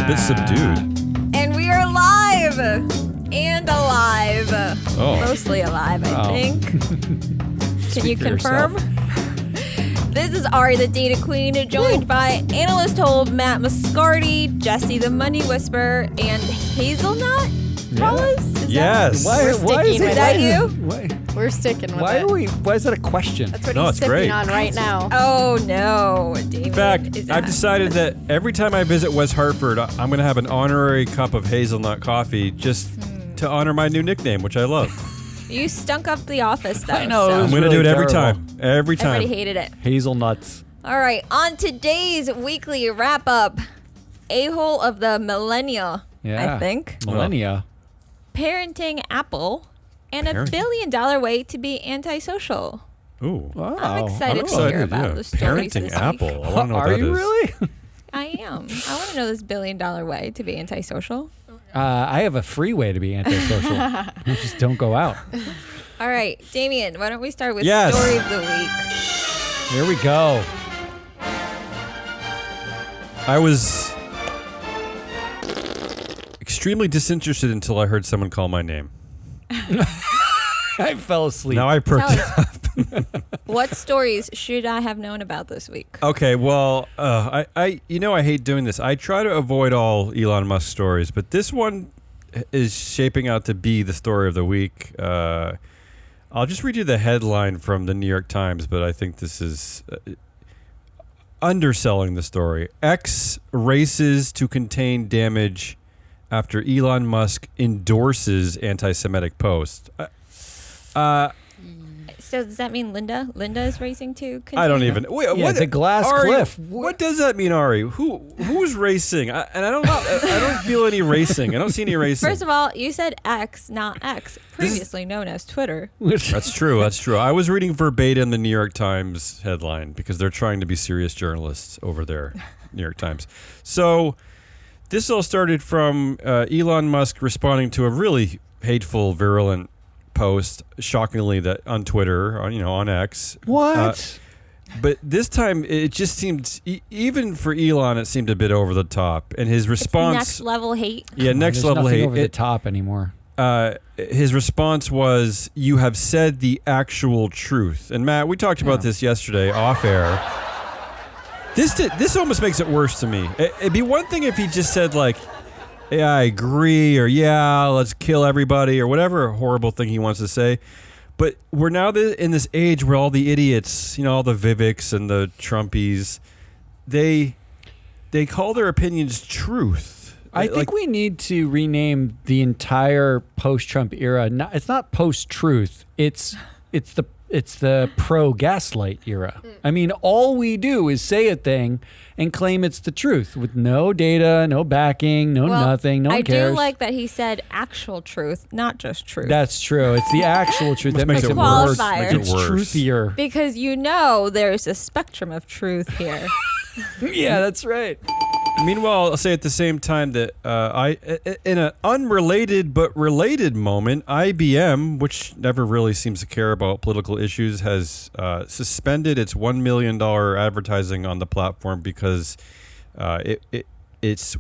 a bit subdued. And we are live and alive. Oh. Mostly alive, I think. Can you confirm? This is Ari, the Data Queen, joined by analyst Hold, Matt Muscardi, Jesse, the Money Whisperer, and Hazelnut. Paulus? Yes. We're sticking with that. You? We're sticking with Why it. are we? Why is that a question? That's what No, he's it's sipping great. on right now. Oh no, David. In fact, is I've that- decided that every time I visit West Hartford, I'm going to have an honorary cup of hazelnut coffee just to honor my new nickname, which I love. You stunk up the office, though. I know, so it I'm was going to really do it every terrible. time. Every time. everybody hated it. Hazelnuts. All right, on today's weekly wrap up, a-hole of the millennia, Yeah. I think, Millennia. parenting Apple, and a Parenting. $1 billion way to be antisocial. Ooh. Wow. I'm excited I'm to hear excited, about yeah. the stories Parenting this Apple. week. I want to know what Are that you is. really? I am. I want to know this $1 billion way to be antisocial. I have a free way to be antisocial. You just don't go out. All right, Damien, why don't we start with Yes. story of the week? Here we go. I was extremely disinterested until I heard someone call my name. I fell asleep. Now I perked Tell up. What stories should I have known about this week? Okay, well, I hate doing this. I try to avoid all Elon Musk stories, but this one is shaping out to be the story of the week. I'll just read you the headline from the New York Times, but I think this is underselling the story. X races to contain damage after Elon Musk endorses anti-Semitic post. So does that mean Linda? Linda is racing to continue? I don't even. Wait, Yeah, it's a glass Ari, cliff. What does that mean, Ari? Who's racing? I don't feel any racing. I don't see any racing. First of all, you said X, not X, previously known as Twitter. That's true. That's true. I was reading verbatim the New York Times headline because they're trying to be serious journalists over there, New York Times. So this all started from Elon Musk responding to a really hateful, virulent post, shockingly, that on Twitter, on X. What? But this time, it just seemed, even for Elon, it seemed a bit over the top. And his response... Next level hate. Yeah, next There's level nothing hate. over the top anymore. His response was, "You have said the actual truth." And Matt, we talked about this yesterday off air. This almost makes it worse to me. It'd be one thing if he just said, like, "Yeah, I agree," or "Yeah, let's kill everybody," or whatever horrible thing he wants to say. But we're now in this age where all the idiots, all the Vivics and the Trumpies, they call their opinions truth. I think we need to rename the entire post-Trump era. It's not post-truth. It's the pro-gaslight era. I mean, all we do is say a thing and claim it's the truth with no data, no backing, nothing. No one cares. I do like that he said actual truth, not just truth. That's true. It's the actual truth that makes it worse. Qualifier. It's truthier. Because there's a spectrum of truth here. Yeah, that's right. Meanwhile, I'll say at the same time that in an unrelated but related moment, IBM, which never really seems to care about political issues, has suspended its $1 million advertising on the platform because its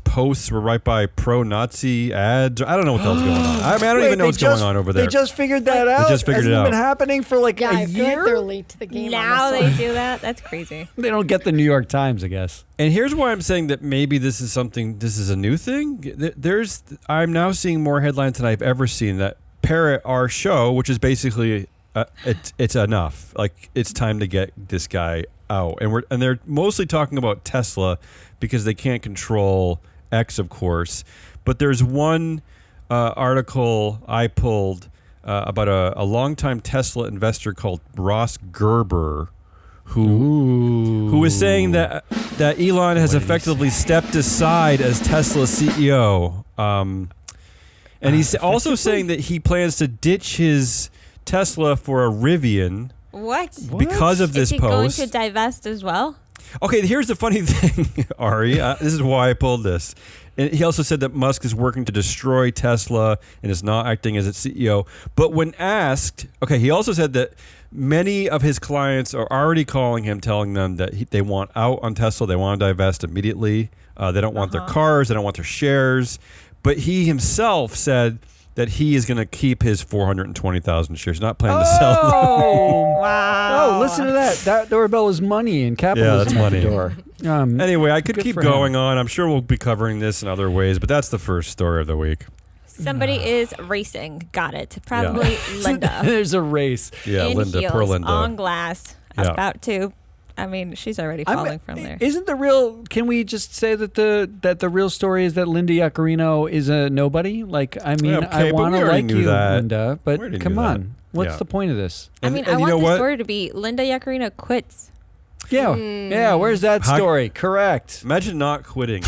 posts were right by pro-Nazi ads. I don't know what the hell's going on. I don't even know what's going on over there. They just figured that out? just figured it Hasn't out. been happening for like Yeah, a I feel year? like they're late to the game. Now on they this one. do that? That's crazy. They don't get the New York Times, I guess. And here's why I'm saying that maybe this is a new thing. I'm now seeing more headlines than I've ever seen that parrot our show, which is basically it's enough. Like, it's time to get this guy out. And they're mostly talking about Tesla because they can't control X, of course. But there's one article I pulled about a longtime Tesla investor called Ross Gerber, who was saying that Elon has effectively stepped aside as Tesla CEO. And he's also saying that he plans to ditch his Tesla for a Rivian. What? Because of this Is he post. going to divest as well? Okay, here's the funny thing, Ari. This is why I pulled this. And he also said that Musk is working to destroy Tesla and is not acting as its CEO. But when asked, he also said that Many of his clients are already calling him, telling them that they want out on Tesla. They want to divest immediately. They don't want their cars. They don't want their shares. But he himself said that he is going to keep his 420,000 shares, not planning to sell them. Oh, Wow. oh, listen to that. That doorbell is money and capitalism Yeah, at that's the money. door. Anyway, I could Good keep for him. going on. I'm sure we'll be covering this in other ways, but that's the first story of the week. Somebody is racing. Got it. Probably Linda. There's a race. Yeah, in Linda, heels, poor Linda. on glass. Yeah. About to. I mean, she's already falling from there. Isn't the real? Can we just say that the real story is that Linda Yaccarino is a nobody? Like, I mean, Yeah, okay, I but want we to already like knew you, that. Linda, We but already come knew that. on, what's Yeah. the point of this? I mean, and I you want know the what? story to be Linda Yaccarino quits. Yeah, yeah. Where's that How- story? Correct. Imagine not quitting.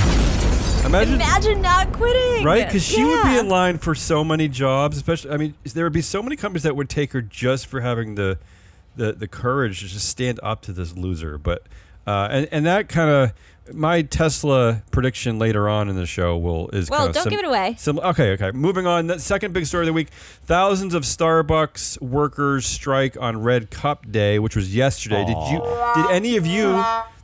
Imagine not quitting. Right? Because she would be Yeah. in line for so many jobs, especially, I mean, there would be so many companies that would take her just for having the courage to just stand up to this loser. But, and that kind of, my Tesla prediction later on in the show is Well, kind of don't give it away. Okay. Moving on. The second big story of the week: thousands of Starbucks workers strike on Red Cup Day, which was yesterday. Did any of you,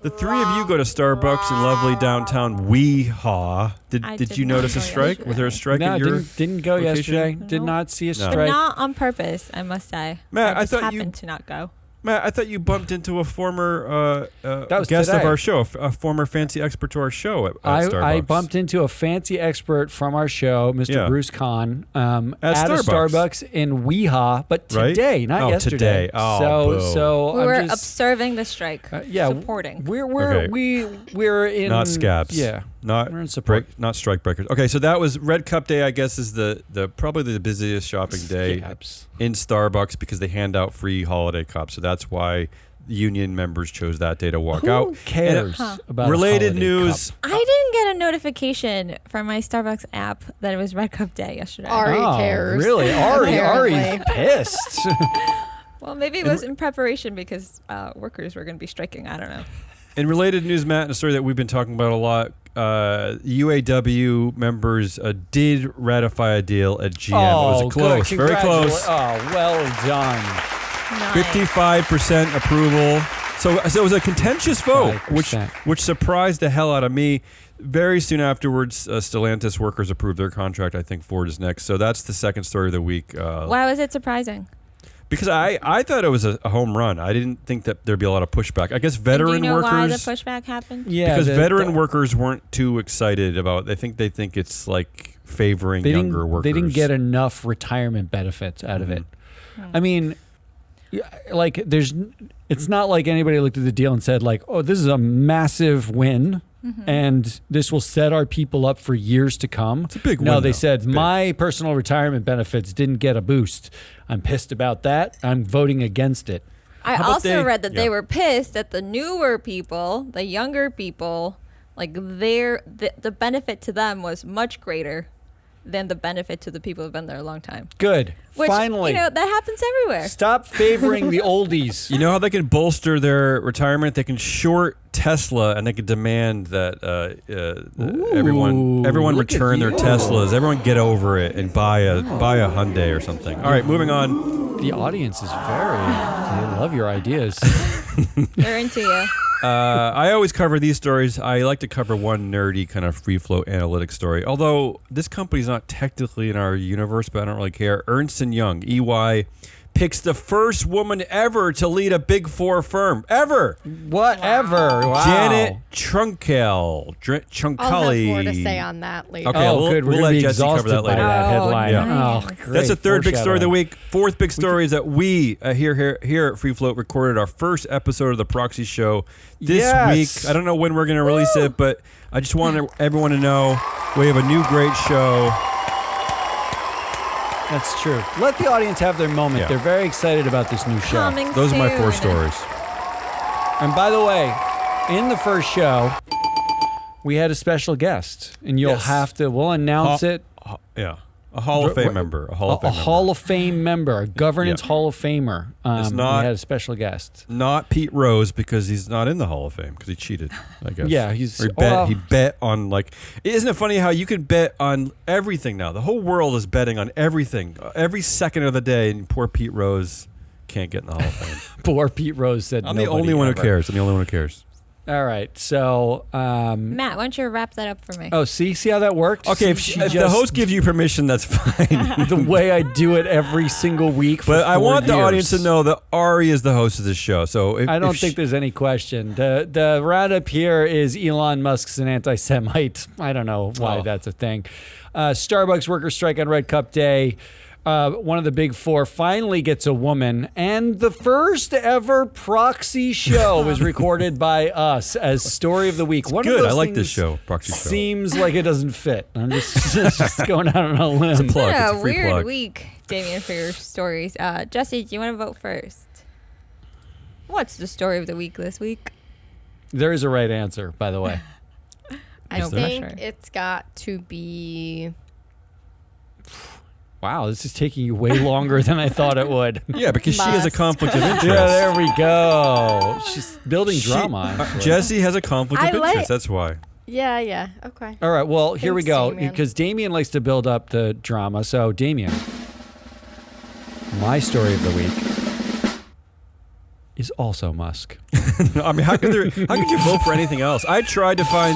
the three of you, go to Starbucks in lovely downtown Weehawken? I Did did you not notice a go strike? yesterday. Was there a strike No, at your didn't go location? yesterday. Did No. not see a No. But strike. not on purpose, I must say. Matt, I just thought you- happened to not go. Matt, I thought you bumped into a former That was guest today. of our show, a former fancy expert to our show at Starbucks. I bumped into a fancy expert from our show, Mr. Yeah. Bruce Kahn, At at a Starbucks. Starbucks in Weehawken, but Right? today, not Oh, yesterday. today. Oh, boo. so We I'm were just, observing the strike. yeah, supporting. We're in Not scabs. Yeah, Not we're in support. not strike breakers. Okay, so that was Red Cup Day. I guess is the probably the busiest shopping day Scabs. in Starbucks because they hand out free holiday cups. So that's why the union members chose that day to walk Who out. cares And, about a related holiday news. cup? I didn't get a notification from my Starbucks app that it was Red Cup Day yesterday. Ari Oh, cares. really? Ari's Apparently. pissed. Well, maybe it was in preparation because workers were going to be striking. I don't know. In related news, Matt, and a story that we've been talking about a lot, UAW members did ratify a deal at GM. it was close, good. very close. Oh, well done. Nice. 55% approval. So it was a contentious vote, 5%. which surprised the hell out of me. Very soon afterwards, Stellantis workers approved their contract. I think Ford is next. So that's the second story of the week. Why was it surprising? Because I thought it was a home run. I didn't think that there'd be a lot of pushback. I guess And veteran do you know workers. why the pushback happened? Yeah, Because the- veteran the- workers weren't too excited about. They think it's like favoring younger workers. They didn't get enough retirement benefits out of it. I mean, like it's not like anybody looked at the deal and said like, oh, this is a massive win. And this will set our people up for years to come. It's a big No, win, they though. said It's big. my personal retirement benefits didn't get a boost. I'm pissed about that. I'm voting against it. I How about also read that yeah. they were pissed that the newer people, the younger people, like the benefit to them was much greater than the benefit to the people who've been there a long time. Good. Which, Finally, you know, that happens everywhere. stop favoring the oldies. You know how they can bolster their retirement? They can short Tesla, and they can demand that everyone look at return their you. Teslas. Everyone get over it and buy a Hyundai or something. All right, moving on. The audience is they love your ideas. They're into you. I always cover these stories. I like to cover one nerdy kind of free flow analytics story. Although this company's not technically in our universe, but I don't really care. Ernst & Young, EY, picks the first woman ever to lead a Big Four firm. Ever. Whatever. Wow. Janet Trunkel. I'll Truncali. have more to say on that later. Okay. Oh, we'll- good. We're we'll gonna let be Jesse cover exhausted that by later. that headline. Yeah. Oh, great. That's the third big story of the Foreshadowing. week. Fourth big story is that we here at Free Float recorded our first episode of the Proxy Show this Yes. week. I don't know when we're going to release it, but I just wanted everyone to know we have a new great show. That's true. Let the audience have their moment. Yeah. They're very excited about this new show. Coming Those are my four soon. stories. And by the way, in the first show, we had a special guest, and you'll Yes. have to. We'll announce it. Yeah. A Hall of Fame member. A Hall of Fame member. Hall of Fame member, a governance Yeah. Hall of Famer. It's not- we had a special guest. Not Pete Rose because he's not in the Hall of Fame because he cheated, I guess. Yeah, he's- Or well- he bet on like. Isn't it funny how you can bet on everything now? The whole world is betting on everything every second of the day, and poor Pete Rose can't get in the Hall of Fame. Poor Pete Rose said I'm the nobody only one who ever. cares. I'm the only one who cares. All right, so Matt, why don't you wrap that up for me? oh, see how that worked? Okay, if She the just- host gives you permission, that's fine. the way I do it every single week. For But I 4 want the years. audience to know that Ari is the host of this show. So if, I don't if think there's any question. The roundup here is Elon Musk's an anti-Semite. I don't know why that's a thing. Starbucks workers strike on Red Cup Day. One of the big four finally gets a woman, and the first ever proxy show is recorded by us as story of the week. One of good. those I like this things show, proxy show. Seems like it doesn't fit. I'm just going out on a limb. plug. What It's a a free weird plug. week, Damien, for your stories. Jesse, do you want to vote first? What's the story of the week this week? There is a right answer, by the way. I No think pressure. it's got to be. Wow, this is taking you way longer than I thought it would. Yeah, because she has a Musk. conflict of interest. Yeah, there we go. She's building drama. actually. Jesse has a conflict of I like- interest. That's why. Yeah. Okay. All right, well, here we Thanks, go. Damien. Because Damien likes to build up the drama. So, Damien, my story of the week is also Musk. I mean, how could you vote for anything else? I tried to find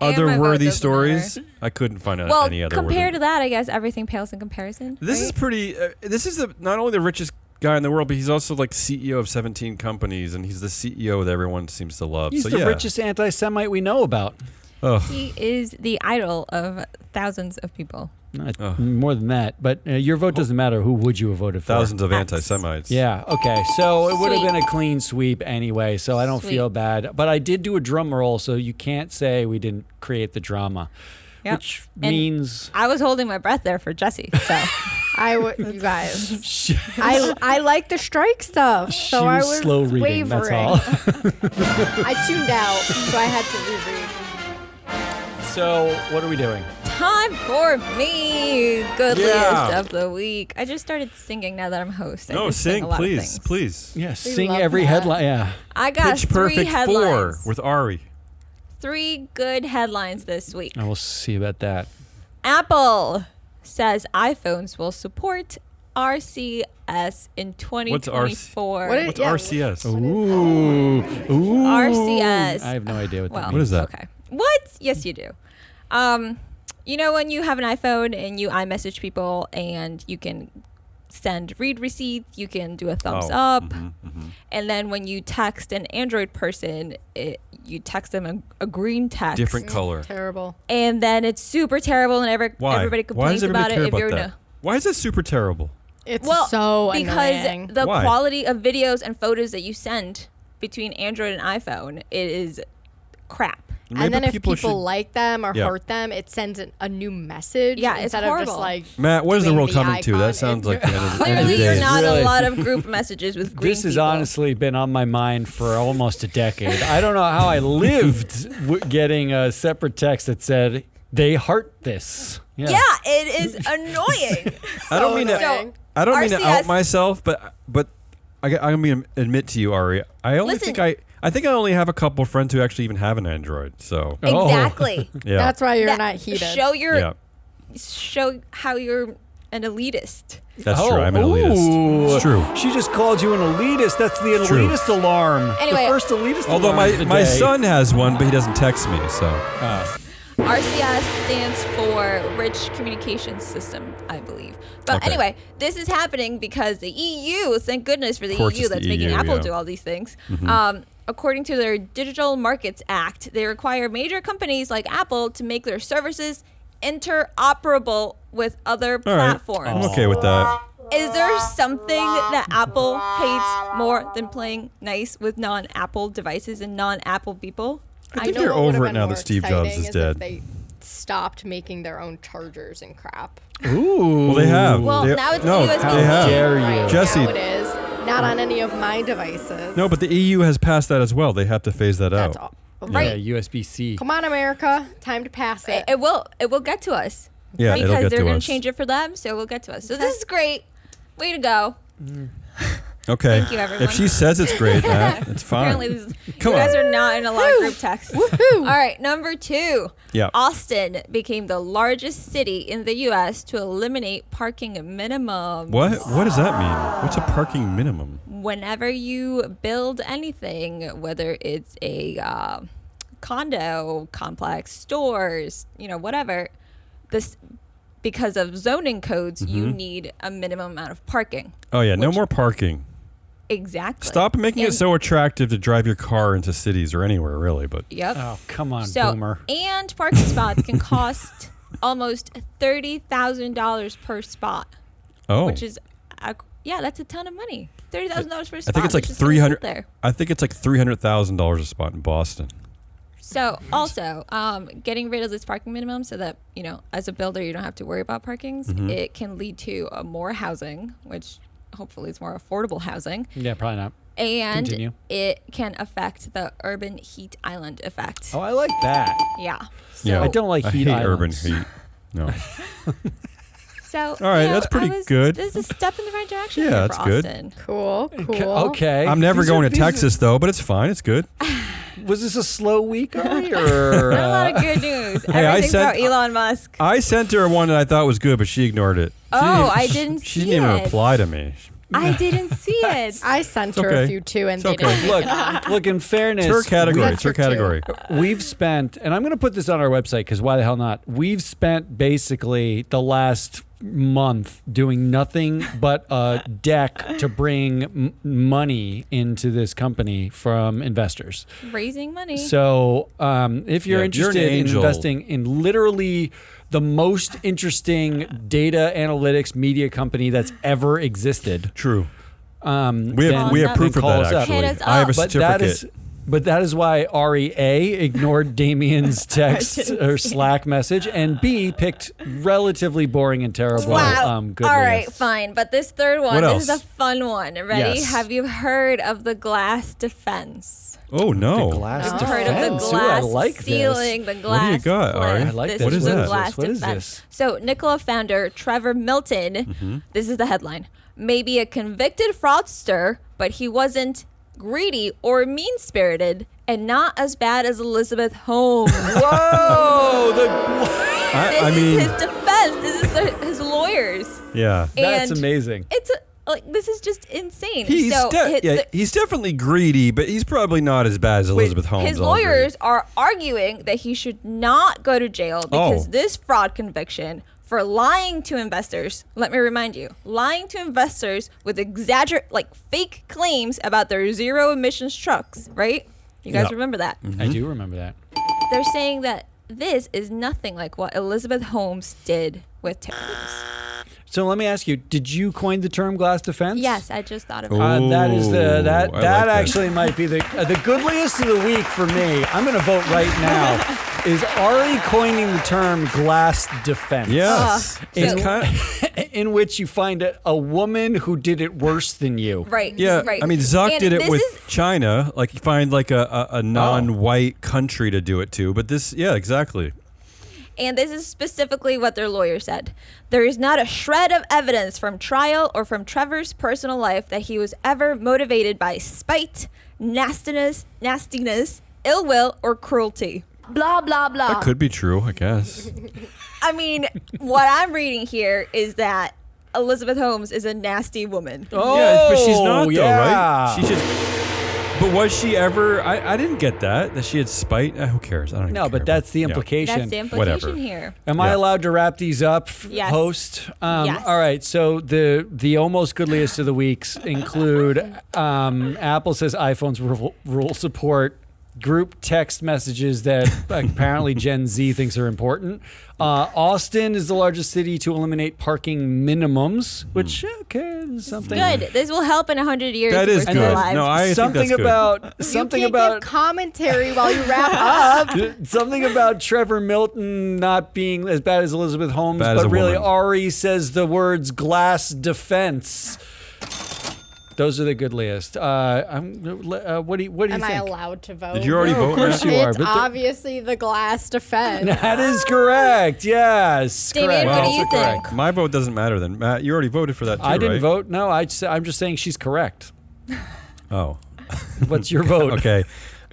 other my vote worthy doesn't stories. I couldn't find Well, any other compared worthy. to that, I guess everything pales in comparison. This is right? pretty. This is not only the richest guy in the world, but he's also like CEO of 17 companies, and he's the CEO that everyone seems to love. He's so the yeah. richest anti-Semite we know about. Ugh. He is the idol of thousands of people. Not more than that, but your vote doesn't matter. Who would you have voted for? Thousands of X. anti-Semites. Yeah, okay. So it would have Sweep. been a clean sweep anyway, so I don't Sweep. feel bad. But I did do a drum roll, so you can't say we didn't create the drama. Yep. Which And means I was holding my breath there for Jesse. So You guys. she, I like the strike stuff, she so I was was slow reading, that's wavering. all. I tuned out, so I had to reread. So what are we doing? time for me, goodliest Yeah. of the week. I just started singing now that I'm host. I No, just sing sing, a lot of please, things. please. Yeah, sing love every that. headline. Yeah. I got Pitch 3 Perfect 4 headlines. with Ari. 3 good headlines this week. I will see about that. Apple says iPhones will support RCS in 2024. What is- What's Yeah, RCS? Ooh. RCS. I have no idea what that Well, What means. is that? Okay. What? Yes, you do. You know when you have an iPhone and you iMessage people and you can send read receipts, you can do a thumbs Oh, up, mhm. and then when you text an Android person, you text them a green text. Different color. Terrible. And then it's super terrible and Why? everybody Why complains does everybody about care it if about you're that? Why is that super terrible? It's Well, so because annoying. the Why? quality of videos and photos that you send between Android and iPhone is crap. Maybe and then if people should- like them or Yeah. hurt them, it sends a new message Yeah, it's instead of just horrible. like Matt, what is the doing world coming to? icon. That sounds like the end of the Clearly, you're day. not Really? a lot of group messages with green This has people. honestly been on my mind for almost a decade. I don't know how I lived getting a separate text that said, they heart this. Yeah, it is annoying. I don't mean to. annoying. I don't mean to out RCS myself, but I'm going to admit to you, Ari. I only Listen. think I think I only have a couple friends who actually even have an Android. So Oh. Exactly. yeah, That's why you're That- not heated. Show how you're an elitist. that's true. I'm an elitist. Ooh. It's true. She just called you an elitist. That's the It's true. elitist alarm. Anyway. The first elitist Although alarm of the my day. son has one, but he doesn't text me. So RCS stands for Rich Communications System, I believe. But Okay. anyway, this is happening because the EU, thank goodness for the Of course EU it's the that's making EU, Apple yeah. do all these things. According to their Digital Markets Act, they require major companies like Apple to make their services interoperable with other all right, platforms. I'm okay with that. Is there something that Apple hates more than playing nice with non-Apple devices and non-Apple people? I think know you're what would've over it been now more that Steve Jobs exciting is if dead. They stopped making their own chargers and crap. Ooh. Well, they have. Well, They- now it's no, USB-C. How they have. dare you. Right Jesse- now it is. Not on any of my devices. No, but the EU has passed that as well. They have to phase that That's out. all. Right. Yeah, USB-C. Come on, America. Time to pass it. It will get to us. Yeah, it'll because get they're to going us. to change it for them, so it will get to us. So this is great. Way to go. Okay. Thank you, everyone. If she says it's great, Matt, it's fine. Apparently, you Come guys on. are not in a lot of group texts. All right, number 2. Yeah. Austin became the largest city in the U.S. to eliminate parking minimums. What does that mean? What's a parking minimum? Whenever you build anything, whether it's a condo complex, stores, whatever, this because of zoning codes, you need a minimum amount of parking. Oh yeah, no more parking. Exactly. Stop making it And- so attractive to drive your car into cities or anywhere, really. But Yep. Oh, come on, So, boomer. and parking spots can cost almost $30,000 per spot, which is, that's a ton of money. $30,000 per spot. I think it's like which is gonna sit 300. there. I think it's like $300,000 a spot in Boston. So also, getting rid of this parking minimum so that, as a builder, you don't have to worry about parkings. It can lead to more housing, which hopefully is more affordable housing. Yeah, probably not. And Continue. it can affect the urban heat island effect. Oh, I like that. Yeah. So, Yeah. I don't like I heat hate urban islands. heat. No. So, All right, that's pretty good. This is a step in the right direction Yeah, here that's for good. Austin. Cool. Okay. I'm never These are- going to these are- Texas though, but it's fine. It's good. Was this a slow week, Ari, or Not a lot of good news. Hey, I Everything's said- about Elon Musk. I sent her one that I thought was good, but she ignored it. I didn't She see didn't even it. reply to me. I didn't see it. I sent her okay. a few too, and It's they okay. didn't. look? In fairness, It's her category. That's It's her her too. category. we've spent, and I'm going to put this on our website because why the hell not? We've spent basically the last month doing nothing but a deck to bring money into this company from investors. Raising money. So if you're Yeah, you're an interested in angel. investing in literally the most interesting data analytics media company that's ever existed, True. We have then- we have proof then of call that us up. actually. Hit us I have a up. certificate. But that is why Ari A ignored Damien's text didn't or see it. Slack message, and B picked relatively boring and terrible. Wow. Good All right, lists. fine. But this third one, What this is else? a fun one. Ready? Yes. Have you heard of the glass defense? Oh no. The glass Have you heard of the defense. Ooh, glass I like ceiling, the glass What do you got, cliff? Ari? I like this this. What is the that? glass What is defense. this? So Nikola founder Trevor Milton, this is the headline, may be a convicted fraudster, but he wasn't greedy or mean-spirited and not as bad as Elizabeth Holmes. Whoa! This I is mean, his defense. This is his lawyers. yeah. That's And amazing. It's this is just insane. He's so he's definitely greedy, but he's probably not as bad as Elizabeth Holmes. his I'll agree. lawyers are arguing that he should not go to jail because Oh. this fraud conviction for lying to investors. Let me remind you, lying to investors with fake claims about their zero emissions trucks. Right? You guys Yeah. remember that? I do remember that. They're saying that this is nothing like what Elizabeth Holmes did with Terry. So let me ask you: did you coin the term glass defense? Yes, I just thought of it. That is the Ooh, that I like that that. actually might be the goodliest of the week for me. I'm going to vote right now. Is Ari coining the term glass defense? Yes. It's So- kind of, In which you find a woman who did it worse than you. Right. yeah. Right. I mean, Zuck And did it this with is- China. Like, you find like a non-white country to do it to. But this, yeah, exactly. And this is specifically what their lawyer said. There is not a shred of evidence from trial or from Trevor's personal life that he was ever motivated by spite, nastiness, ill will, or cruelty. Blah blah blah. That could be true, I guess. I mean, what I'm reading here is that Elizabeth Holmes is a nasty woman. Oh, yeah, but she's not though, yeah. right? She just. But was she ever? I didn't get that she had spite. Who cares? I don't. even No, but care. that's the Yeah. implication. That's the implication Whatever. here. Am I Yeah. allowed to wrap these up, Yes. host? Yes. All right. So the almost goodliest of the weeks include Apple says iPhone's rule support, group text messages that apparently Gen Z thinks are important. Austin is the largest city to eliminate parking minimums, which okay, is something. Good. This will help in 100 years. That if is we're still good. alive. No, I think something that's good. about You something can't about give commentary while you wrap up. something about Trevor Milton not being as bad as Elizabeth Holmes, Bad as but a really woman. Ari says the words glass defense. Those are the goodliest. What do you Am I think? allowed to vote? Did you already No, vote? of course Matt? you are. It's but the- obviously the glass defense. that is correct. Yes, Damien, correct. what do you Also think? correct. My vote doesn't matter then. Matt, you already voted for that too, I didn't right? vote. No, I'm just saying she's correct. Oh. What's your vote? Okay.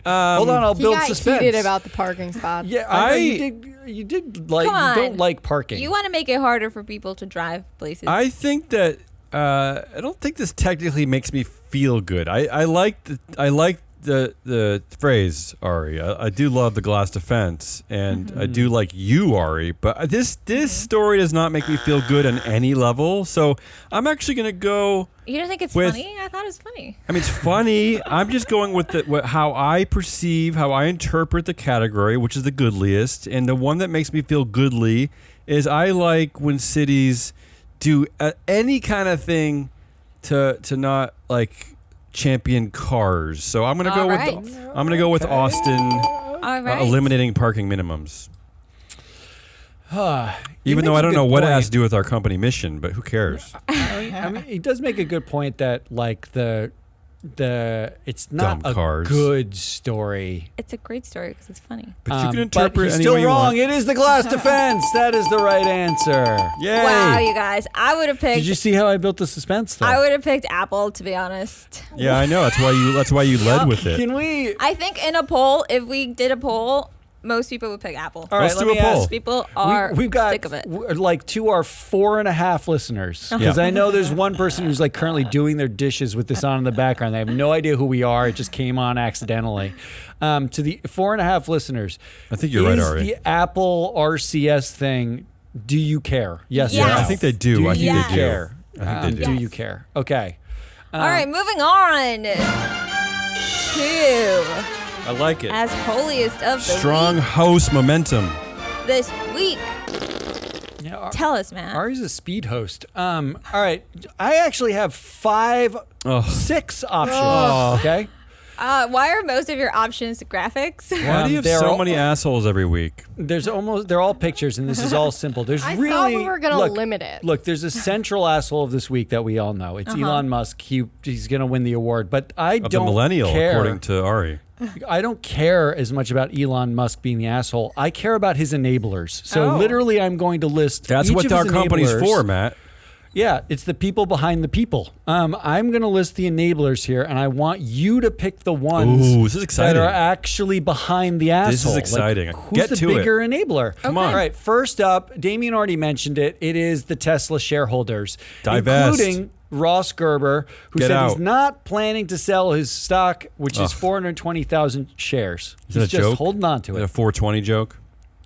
Hold on, I'll He build got suspense. heated about the parking spots. Yeah, I know you did like Come on. you don't like parking. You want to make it harder for people to drive places. I think that I don't think this technically makes me feel good. I like the phrase, Ari. I do love the glass defense, and I do like you, Ari. But this story does not make me feel good on any level. So I'm actually gonna go. You don't think it's with- funny? I thought it was funny. I mean, it's funny. I'm just going with how I perceive, how I interpret the category, which is the goodliest, and the one that makes me feel goodly is I like when cities do any kind of thing to not like champion cars. So I'm gonna go with Austin All right. eliminating parking minimums. He Even though makes I a don't good know what it point. has to do with our company mission, but who cares? I mean, he does make a good point that like the it's not Dumb a cars. good story. It's a great story because it's funny. But you can But interpret he's any still way you wrong. want. It is the glass defense. That is the right answer. Yay! Wow, you guys. I would have picked. Did you see how I built the suspense? Though? I would have picked Apple, to be honest. Yeah, I know. That's why you led with it. Can we? I think in a poll, if we did a poll, most people would pick Apple. All right, Let's let do me a poll. ask. People are We've got sick of it. like to our 4.5 listeners, because Yeah. I know there's one person who's like currently doing their dishes with this on in the background. They have no idea who we are. It just came on accidentally. To the 4.5 listeners, I think you're right, is Ari. the Apple RCS thing? Do you care? Yes. or Yes. no? I think they do. Do I think you they do. care? I think they Do do. you care? Okay. All right, moving on to I like it. as holiest of the Strong week host momentum. this week. Yeah, Tell us, Matt. Ari's a speed host. All right. I actually have 6 options. Okay. Why are most of your options graphics? Why do you have they're so all- many assholes every week? They're all pictures, and this is all simple. There's I really thought we were gonna look, limit it. Look, there's a central asshole of this week that we all know. It's Elon Musk. He's gonna win the award, but I Of the don't millennial, care. according to Ari. I don't care as much about Elon Musk being the asshole. I care about his enablers. So Oh. literally, I'm going to list. That's each what of our his company's enablers. for, Matt. Yeah, it's the people behind the people. I'm going to list the enablers here, and I want you to pick the ones Ooh, this is that exciting. are actually behind the asshole. This is exciting. Like, who's Get the to it. bigger enabler? Come on. All right, first up, Damien already mentioned it. It is the Tesla shareholders, Divest. including Ross Gerber, who Get said out. he's not planning to sell his stock, which is Ugh. 420,000 shares. Is that He's a just joke? holding on to Is that it. a 420 joke?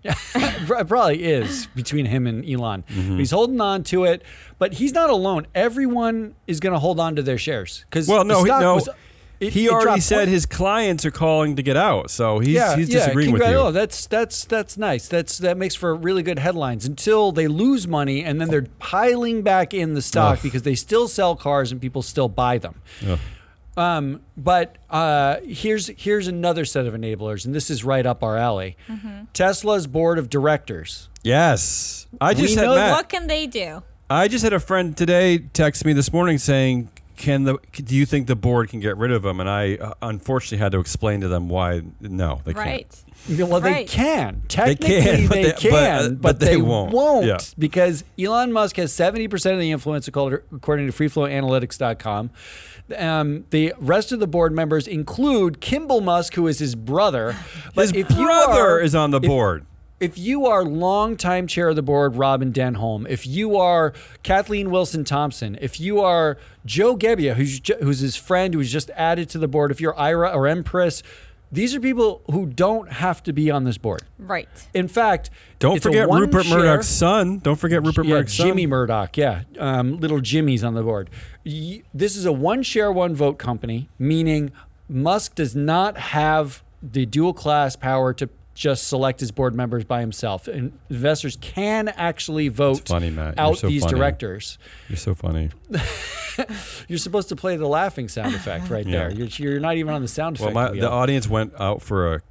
It probably is between him and Elon. Mm-hmm. But he's holding on to it, but he's not alone. Everyone is going to hold on to their shares because Well, no, it he already dropped said his clients are calling to get out, so he's disagreeing with you. Oh, that's nice. That makes for really good headlines until they lose money and then they're piling back in the stock Ugh. because they still sell cars and people still buy them. Ugh. But here's another set of enablers, and this is right up our alley. Tesla's board of directors. Yes. I just We had know Matt. What can they do? I just had a friend today text me this morning saying, do you think the board can get rid of him? And I unfortunately had to explain to them why no, they can't. Right. Well, they Right. can. They Technically, can, they but can, but they won't. Yeah. Because Elon Musk has 70% of the influence, according to freeflowanalytics.com. The rest of the board members include Kimball Musk, who is his brother. But His brother is on the board. If you are longtime chair of the board, Robin Denholm, if you are Kathleen Wilson-Thompson, if you are Joe Gebbia, who's his friend who was just added to the board, if you're Ira or Empress, these are people who don't have to be on this board. Right. In fact, Don't it's a forget one Rupert share- Murdoch's son. Don't forget Rupert Murdoch's son. Jimmy Murdoch, little Jimmy's on the board. This is a one share, one vote company, meaning Musk does not have the dual class power to just select his board members by himself. And investors can actually vote funny, Matt. You're out so these funny. directors. You're so funny. You're supposed to play the laughing sound effect right Yeah. there. You're not even on the sound Well, effect. the wheel. audience went out for a.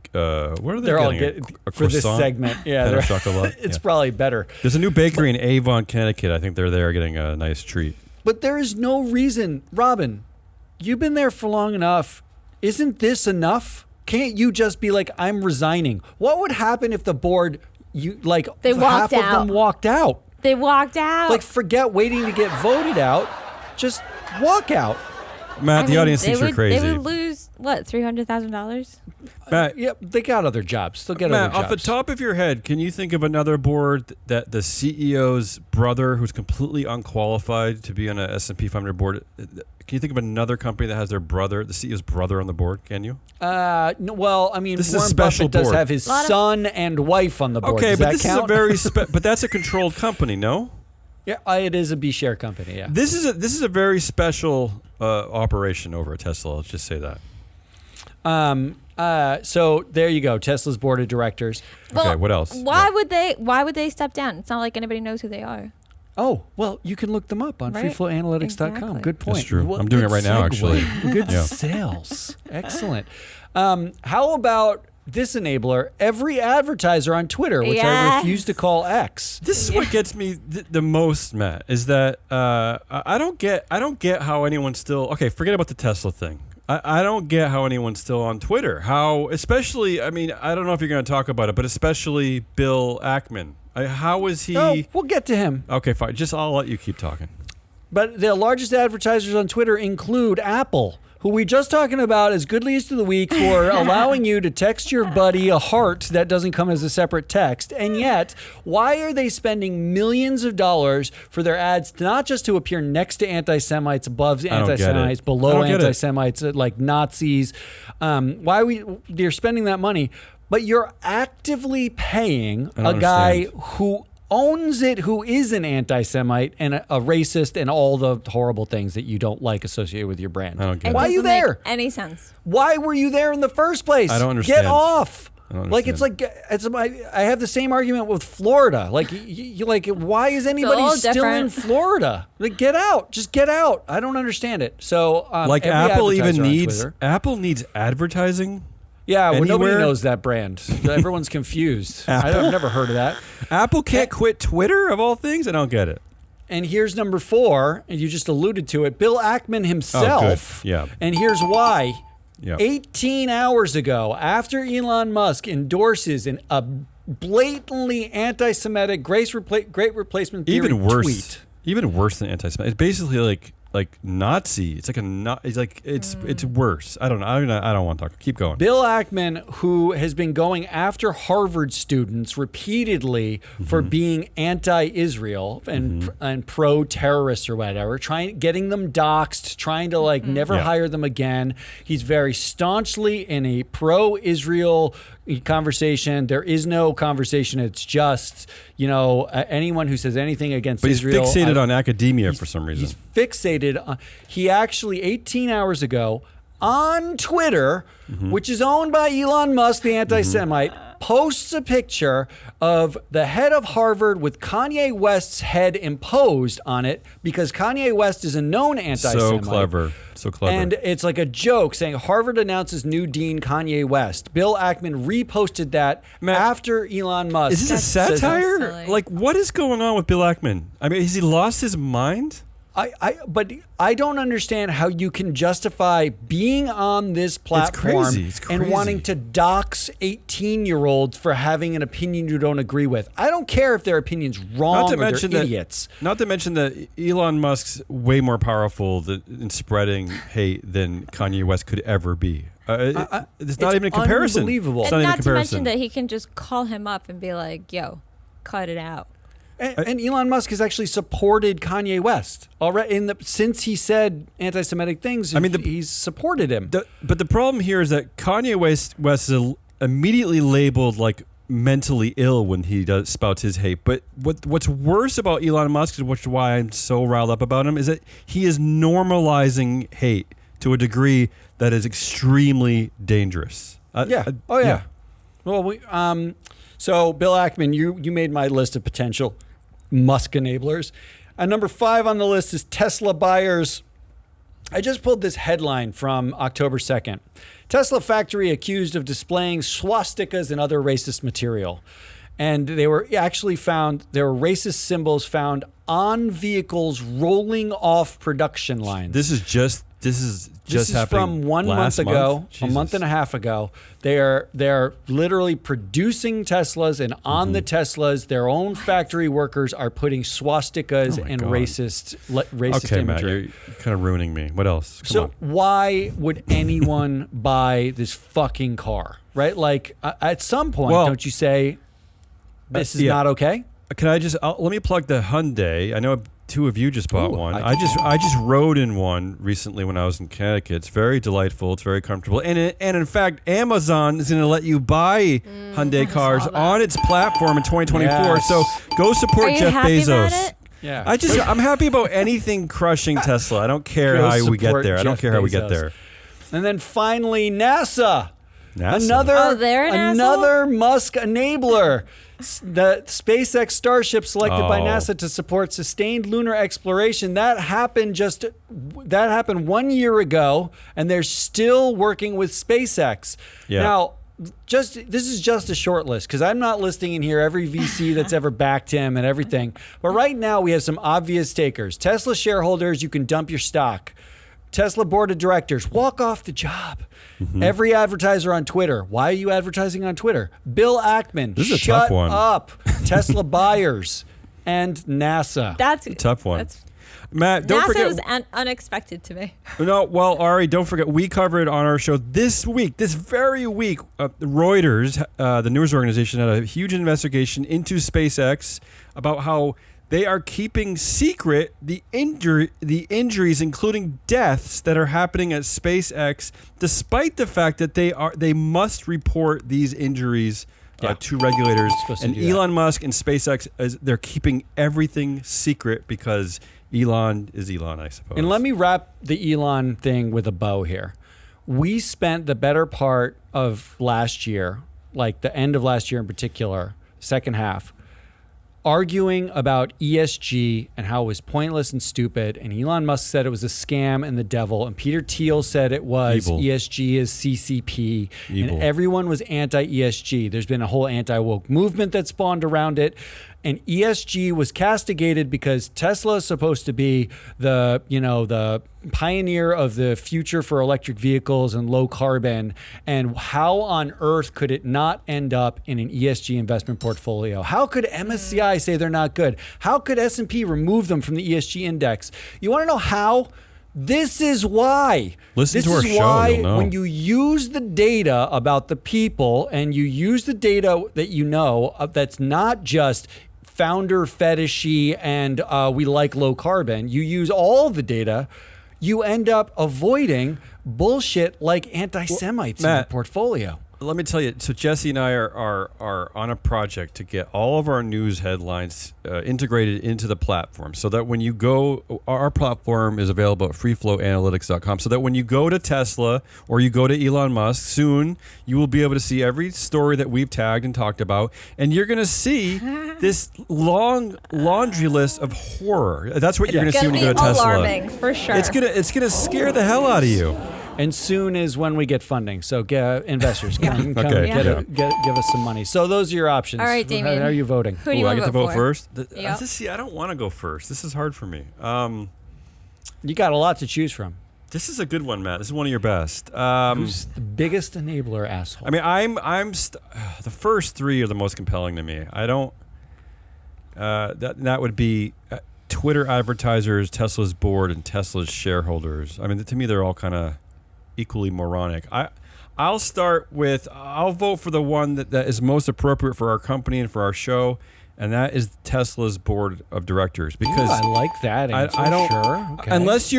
What are they They're all getting? A for this croissant? segment. Yeah, And a they're- chocolat? it's Yeah. probably better. There's a new bakery in Avon, Connecticut. I think they're there getting a nice treat. But there is no reason, Robin, you've been there for long enough. Isn't this enough? Can't you just be like, I'm resigning? What would happen if the board, They half walked of out. them walked out? They walked out. Like, forget waiting to get voted out. Just walk out. Matt, the audience they thinks you're would, crazy. They would lose what, $300,000? Matt, Yeah, they got other jobs. They'll get Matt, other jobs. off the top of your head, can you think of another board that the CEO's brother, who's completely unqualified to be on a S&P 500 board, can you think of another company that has their brother, the CEO's brother, on the board? Can you? No, well, I mean, This is a Warren special Buffett does board. have his son and wife on the board. Okay, Does but that this count? is a very but that's a controlled company, no? Yeah, it is a B share company. Yeah. This is a very special operation over at Tesla. Let's just say that. So there you go. Tesla's board of directors. Okay, what else? Why would they step down? It's not like anybody knows who they are. Oh, well, you can look them up on Right. freeflowanalytics.com. Exactly. Good point. That's true. Well, I'm doing it good right now, segue. actually. Good Yeah. sales. Excellent. How about this enabler? Every advertiser on Twitter, which I Yes. refuse to call X. This is what gets me the most, Matt, is that I don't get how anyone still forget about the Tesla thing. I don't get how anyone's still on Twitter. How, especially, I mean, I don't know if you're going to talk about it, but especially Bill Ackman. How is he? Oh, we'll get to him. Okay, fine. I'll let you keep talking. But the largest advertisers on Twitter include Apple, who we just talking about as good leads to the week for allowing you to text your buddy a heart that doesn't come as a separate text. And yet, why are they spending millions of dollars for their ads, not just to appear next to anti-Semites, above don't get it. anti-Semites, I below don't get it. anti-Semites, like Nazis? They're spending that money, but you're actively paying I don't a guy understand. who owns it, who is an anti-Semite and a racist and all the horrible things that you don't like associated with your brand. I don't get It it. Why are you doesn't make there? any sense. Why were you there in the first place? I don't understand. Get off. I don't Like I have the same argument with Florida. Like why is anybody all still in different. Florida? Like get out, just get out. I don't understand it. So Like every Apple even advertiser on needs Twitter- Apple needs advertising. Yeah, well, nobody anywhere. knows that brand. Everyone's confused. Apple? I've never heard of that. Apple can't quit Twitter of all things. I don't get it. And here's number 4, and you just alluded to it. Bill Ackman himself. Yeah. And here's why. Yeah. 18 hours ago, after Elon Musk endorses a blatantly anti-Semitic great replacement theory Even worse. tweet. Even worse than anti-Semitic. It's basically like Nazi. It's like it's worse. I don't know. I don't want to talk. Keep going. Bill Ackman, who has been going after Harvard students repeatedly for being anti-Israel and pro-terrorist or whatever, getting them doxxed, trying to never hire them again. He's very staunchly in a pro-Israel conversation. There is no conversation. It's just anyone who says anything against But he's Israel. fixated on academia for some reason. He's fixated on, he actually 18 hours ago on Twitter, which is owned by Elon Musk, the anti-Semite, posts a picture of the head of Harvard with Kanye West's head imposed on it because Kanye West is a known anti-Semite. So clever. And it's like a joke saying Harvard announces new dean Kanye West. Bill Ackman reposted that Matt, after Elon Musk. Is this a says- satire? silly. Like, what is going on with Bill Ackman? I mean, has he lost his mind? But I don't understand how you can justify being on this platform crazy. It's and crazy. wanting to dox 18-year-olds for having an opinion you don't agree with. I don't care if their opinion's wrong or they're idiots. Not to mention that Elon Musk's way more powerful in spreading hate than Kanye West could ever be. It's not even a comparison. Unbelievable. It's And not even a not to mention comparison. that he can just call him up and be like, yo, cut it out. And Elon Musk has actually supported Kanye West already since he said anti-Semitic things. I mean, he's supported him. But the problem here is that Kanye West is immediately labeled like mentally ill when he spouts his hate. But what's worse about Elon Musk, which is why I'm so riled up about him, is that he is normalizing hate to a degree that is extremely dangerous. Yeah. Well, so Bill Ackman, you made my list of potential Musk enablers. Number 5 on the list is Tesla buyers. I just pulled this headline from October 2nd. Tesla factory accused of displaying swastikas and other racist material. And they were actually found, there were racist symbols found on vehicles rolling off production lines. This is just This is This just is happening from 1 month last ago, month? a month Jesus. and a half ago. They are literally producing Teslas, and on the Teslas, their own factory workers are putting swastikas Oh my and God. racist Okay, Matt, imagery. you're kind of ruining me. What else? Come So on. why would anyone buy this fucking car? Right? Like at some point, Well, don't you say this is yeah. not okay? Can I just let me plug the Hyundai? I know two of you just bought Ooh, one. I I just rode in one recently when I was in Connecticut. It's very delightful. It's very comfortable. And in fact, Amazon is going to let you buy Hyundai cars on its platform in 2024. Yes. So go support Are you Jeff happy Bezos. about it? Yeah. I'm happy about anything crushing Tesla. I don't care Go how we get support there. I don't Jeff care how we Bezos. get there. And then finally, NASA. NASA. Oh, they're an Another Musk enabler. The SpaceX Starship selected by Oh. NASA to support sustained lunar exploration. That happened 1 year ago, and they're still working with SpaceX. Yeah. Now, this is just a short list because I'm not listing in here every VC that's ever backed him and everything. But right now we have some obvious takers. Tesla shareholders, you can dump your stock. Tesla board of directors, walk off the job. Every advertiser on Twitter. Why are you advertising on Twitter? Bill Ackman, This is a shut tough one. up. Tesla buyers and NASA. That's a tough one. That's, Matt, don't NASA forget. was unexpected to me. No, well, Ari, don't forget, we covered on our show this very week, Reuters, the news organization, had a huge investigation into SpaceX about how they are keeping secret the injuries, including deaths, that are happening at SpaceX, despite the fact that they must report these injuries to regulators. Supposed to And do that. Elon Musk and SpaceX, they're keeping everything secret because Elon is Elon, I suppose. And let me wrap the Elon thing with a bow here. We spent the better part of last year, like the end of last year in particular, second half, arguing about ESG and how it was pointless and stupid. And Elon Musk said it was a scam and the devil. And Peter Thiel said it was Evil. ESG is CCP. Evil. And everyone was anti-ESG. There's been a whole anti-woke movement that spawned around it. And ESG was castigated because Tesla is supposed to be the pioneer of the future for electric vehicles and low carbon. And how on earth could it not end up in an ESG investment portfolio? How could MSCI say they're not good? How could S&P remove them from the ESG index? You want to know how? This is why. Listen this to our is show, why you'll know. when you use the data about the people and you use the data that you know that's not just founder fetishy and we like low carbon, you use all the data, you end up avoiding bullshit like anti-Semites in your Matt, portfolio. let me tell you. So Jesse and I are on a project to get all of our news headlines integrated into the platform, so that when you go, our platform is available at freeflowanalytics.com. So that when you go to Tesla or you go to Elon Musk soon, you will be able to see every story that we've tagged and talked about, and you're going to see this long laundry list of horror. That's what you're going to see when you go to Tesla. Alarming, for sure. It's gonna scare the hell out of you. And soon is when we get funding. So investors, come Okay, give us some money. So those are your options. All right, Damien. How are you voting? Who do you Ooh, I want get to to vote for? first. Yep. I don't want to go first. This is hard for me. You got a lot to choose from. This is a good one, Matt. This is one of your best. Who's the biggest enabler asshole? I mean, the first three are the most compelling to me. I don't. That would be Twitter advertisers, Tesla's board, and Tesla's shareholders. I mean, to me, they're all kind of equally moronic. I'll vote for the one that is most appropriate for our company and for our show, and that is Tesla's board of directors. Because I like that answer. I don't. Sure. Okay. Unless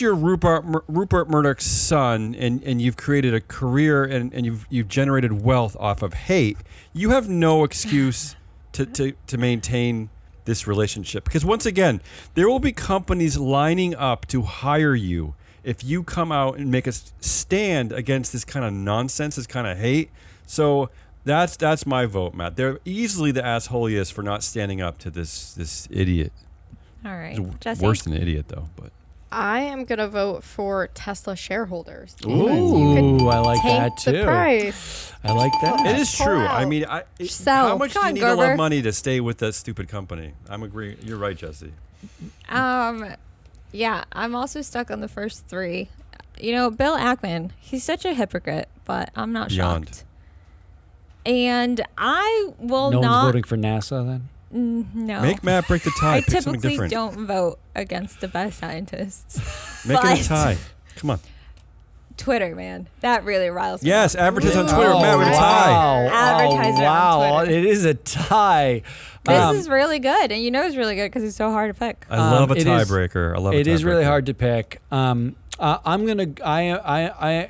you're Rupert Murdoch's son and you've created a career and you've generated wealth off of hate, you have no excuse to maintain this relationship. Because once again, there will be companies lining up to hire you if you come out and make a stand against this kind of nonsense, this kind of hate. So that's my vote, Matt. They're easily the assholiest for not standing up to this idiot. All right, He's Jesse. worse than an idiot, though. But I am gonna vote for Tesla shareholders. Ooh, I like Tank that too. the price. I like that. it is pull true. out. I mean, Sell. how much Come do you on, need to love Gerber. money to stay with that stupid company? I'm agreeing. You're right, Jesse. Yeah, I'm also stuck on the first three. Bill Ackman, he's such a hypocrite, but I'm not Beyond. shocked. And I will No not. one's voting for NASA then? No. Make Matt break the tie. I Pick something typically different. don't vote against the best scientists. Make it but a tie. Come on. Twitter, man. That really riles me. Yes, up. advertise on Twitter. Oh, Matt with a tie. wow. Advertise it on wow. Twitter. It is a tie. This is really good, and it's really good because it's so hard to pick. I love a it is- tiebreaker. I love a tiebreaker. It is really hard to pick. I'm gonna. I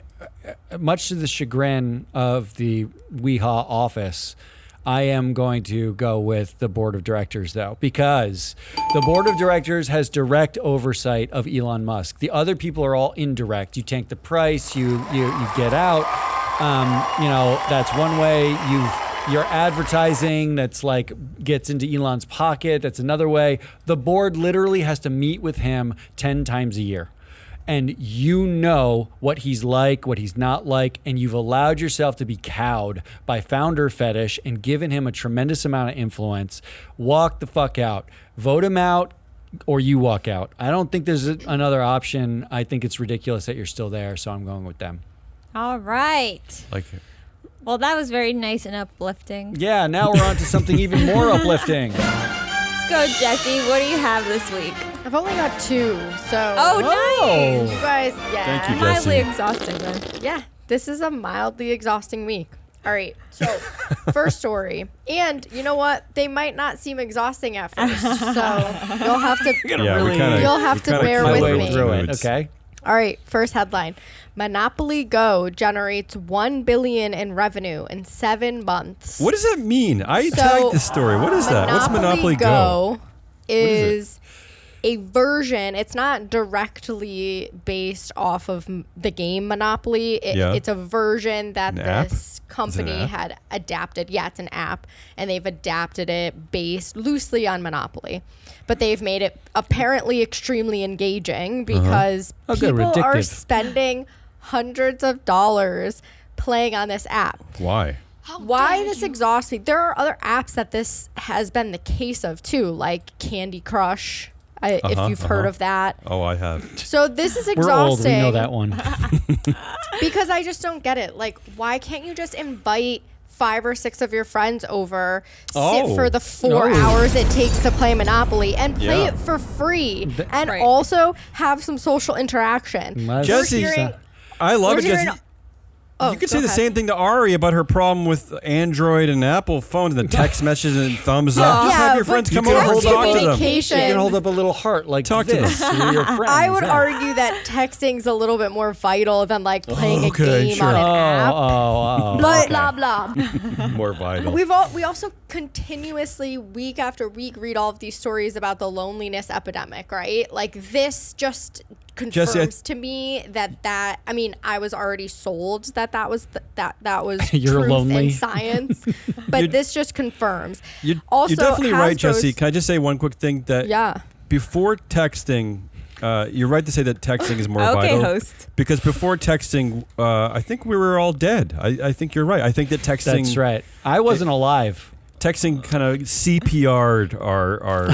much to the chagrin of the WeHa office, I am going to go with the board of directors though, because the board of directors has direct oversight of Elon Musk. The other people are all indirect. You tank the price. You get out. That's one way. Your advertising that's like gets into Elon's pocket. That's another way. The board literally has to meet with him 10 times a year. And you know what he's like, what he's not like, and you've allowed yourself to be cowed by founder fetish and given him a tremendous amount of influence. Walk the fuck out. Vote him out, or you walk out. I don't think there's another option. I think it's ridiculous that you're still there, so I'm going with them. All right. Like it. Well, that was very nice and uplifting. Yeah, now we're on to something even more uplifting. Let's go, Jesse. What do you have this week? I've only got 2, so. Oh, Oh. nice. You guys, yeah. Thank you, Mildly Jesse. exhausting then. Yeah, this is a mildly exhausting week. All right, so first story. And you know what? They might not seem exhausting at first, so you'll have to Yeah, we kinda, You'll have we to kinda bear covered with those me. Through it, moods. okay? All right, first headline. Monopoly Go generates $1 billion in revenue in 7 months. What does that mean? I So, tagged this story. What is that? What's Monopoly Go? Is a version. It's not directly based off of the game Monopoly. It's a version that An app? this company app? had adapted. Yeah, it's an app, and they've adapted it based loosely on Monopoly. But they've made it apparently extremely engaging because Oh, good, people are addictive. spending hundreds of dollars playing on this app. Why? Why this exhausts me? There are other apps that this has been the case of too, like Candy Crush. If you've heard of that. Oh, I have. So this is We're old. exhausting. We know that one. Because I just don't get it. Like, why can't you just invite 5 or 6 of your friends over, sit for the 4 hours it takes to play Monopoly, and play it for free, and Right. also have some social interaction? Jesse, I love we're it, Jesse. hearing- Oh, You could go say the ahead. same thing to Ari about her problem with Android and Apple phones and the text messages and thumbs up. Just Yeah, have your but friends you come can over and hold talk up to them. communication. You can hold up a little heart like Talk to this to your friends. I would yeah. argue that texting's a little bit more vital than like playing Okay, a game sure. on an app. Oh, But okay. blah blah. More vital. We also continuously week after week read all of these stories about the loneliness epidemic, right? Like this just confirms Jesse, to me that I mean I was already sold that was that was You're truth lonely. and science, but this just confirms. You're Also, definitely right, Hasbro's- Jesse. Can I just say one quick thing? That Yeah. before texting, you're right to say that texting is more Okay, vital. host. Because before texting, I think we were all dead. I think you're right. I think that texting, That's right. I wasn't alive. texting kind of CPR'd our